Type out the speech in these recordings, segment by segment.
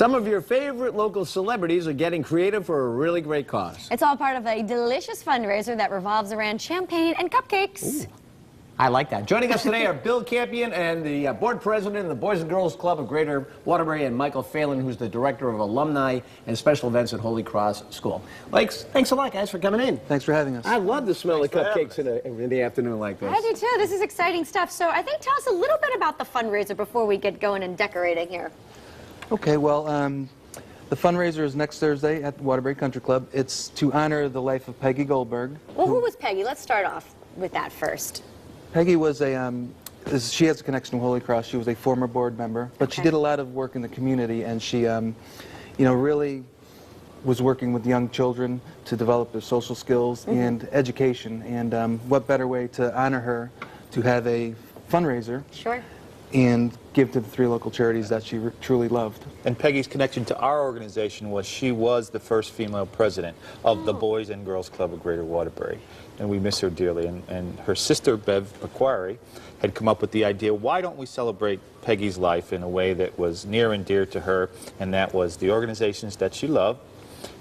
Some of your favorite local celebrities are getting creative for a really great cause. It's all part of a delicious fundraiser that revolves around champagne and cupcakes. Ooh. I like that. Joining us today are Bill Campion and the board president of the Boys and Girls Club of Greater Waterbury, and Michael Phelan, who's the director of alumni and special events at Holy Cross School. Thanks a lot, guys, for coming in. Thanks for having us. I love the smell of cupcakes in the afternoon like this. I do too. This is exciting stuff. So I think tell us a little bit about the fundraiser before we get going and decorating here. Okay, well, the fundraiser is next Thursday at the Waterbury Country Club. It's to honor the life of Peggy Goldberg. Well, who was Peggy? Let's start off with that first. Peggy was she has a connection to Holy Cross. She was a former board member, but she did a lot of work in the community, and she, really was working with young children to develop their social skills and education. And what better way to honor her to have a fundraiser and give to the 3 local charities that she truly loved. And Peggy's connection to our organization was she was the first female president of the Boys and Girls Club of Greater Waterbury. And we miss her dearly. And her sister, Bev McQuarrie, had come up with the idea, why don't we celebrate Peggy's life in a way that was near and dear to her, and that was the organizations that she loved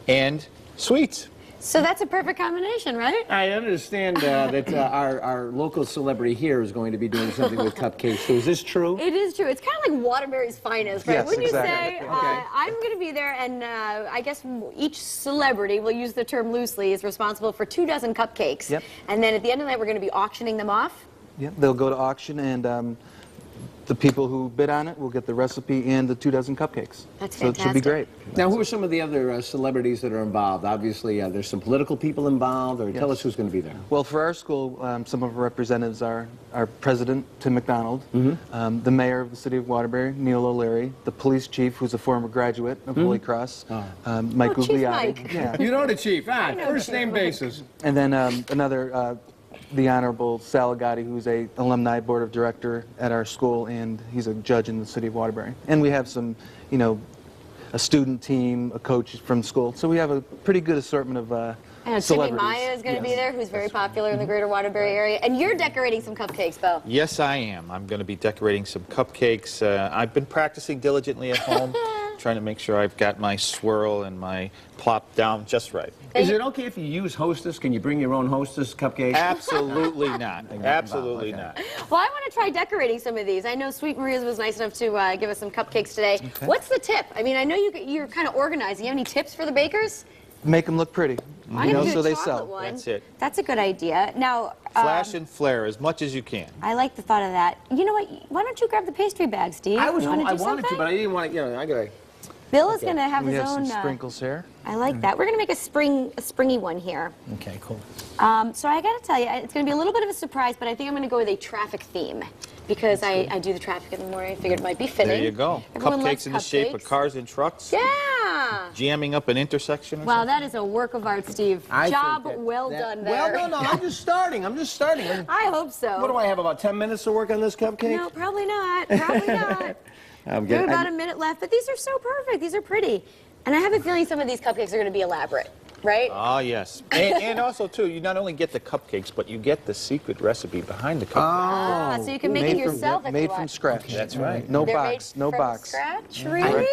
and sweets. So that's a perfect combination, right? I understand that our local celebrity here is going to be doing something with cupcakes. So is this true? It is true. It's kind of like Waterbury's finest, right? Yes, Wouldn't exactly. you say? I'm going to be there, and I guess each celebrity, we'll use the term loosely, is responsible for 24 cupcakes. Yep. And then at the end of the night, we're going to be auctioning them off. Yep, they'll go to auction, and the people who bid on it will get the recipe and the 24 cupcakes. That's so it should be fantastic. great. Now, who are some of the other celebrities that are involved? Obviously, there's some political people involved, or tell us who's going to be there. Well, for our school, some of our representatives are our president, Tim McDonald, the mayor of the city of Waterbury, Neil O'Leary, the police chief, who's a former graduate of Holy Cross, Mike Chief Gugliotti. Mike. Yeah. You know the chief, huh? know First Chief name Mike. basis. And then the Honorable Sal Gotti, who's a alumni board of director at our school, and he's a judge in the city of Waterbury. And we have some, a student team, a coach from school. So we have a pretty good assortment of I know Timmy celebrities. Maya is going to be there, who's very popular in the Greater Waterbury area. And you're decorating some cupcakes, Bo. Yes, I am. I'm going to be decorating some cupcakes. I've been practicing diligently at home, trying to make sure I've got my swirl and my plop down just right. Is it okay if you use Hostess? Can you bring your own Hostess cupcake? Absolutely not. Absolutely not. Well, I want to try decorating some of these. I know Sweet Maria's was nice enough to give us some cupcakes today. Okay. What's the tip? I mean, I know you're kind of organizing. You have any tips for the bakers? Make them look pretty, I'm gonna do so a they chocolate sell. one. That's it. That's a good idea. Now, Flash and flare as much as you can. I like the thought of that. You know what? Why don't you grab the pastry bag, Steve? I You wanna do wanted to, something? but I didn't want to, I got to. Bill is going to have We his have own. some sprinkles here. I like that. We're going to make a springy one here. Okay, cool. So I got to tell you, it's going to be a little bit of a surprise, but I think I'm going to go with a traffic theme because I do the traffic in the morning. I figured it might be fitting. There you go. Everyone loves Cupcakes in the shape of cupcakes. cars and trucks. Yeah. Jamming up an intersection or Wow, something. that is a work of art, Steve. Job well done there. Well, no, I'm just starting. I hope so. What do I have, about 10 minutes to work on this cupcake? No, probably not. Probably not. I'm We have getting, about a minute left, but these are so perfect. These are pretty. And I have a feeling some of these cupcakes are going to be elaborate, right? Ah, yes. And also, too, you not only get the cupcakes, but you get the secret recipe behind the cupcakes. So you can make it yourself if you Made want. from scratch. That's right. No They're box, made no from box. Scratch? Really?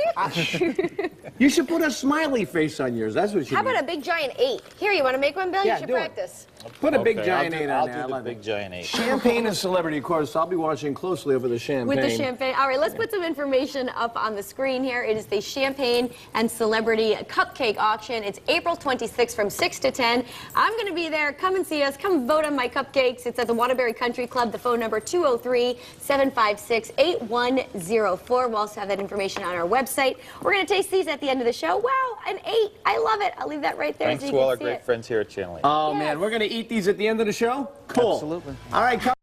You should put a smiley face on yours. That's what you How need. about a big giant 8? Here, you want to make one, Bill? Yeah, you should do it. practice. Put a big Okay, giant 8 on I'll there. do the big giant 8. Champagne and celebrity, of course. I'll be watching closely over the champagne. With the champagne. All right, let's put some information up on the screen here. It is the Champagne and Celebrity Cupcake Auction. It's April 26th from 6 to 10. I'm going to be there. Come and see us. Come vote on my cupcakes. It's at the Waterbury Country Club. The phone number 203-756-8104. We'll also have that information on our website. We're going to taste these at the end of the show. Wow, an 8. I love it. I'll leave that right there Thanks so you to all can our see great it. friends here at Channel 8. Oh, Yes. man, we're going to eat these at the end of the show? Cool. Absolutely. All right, come.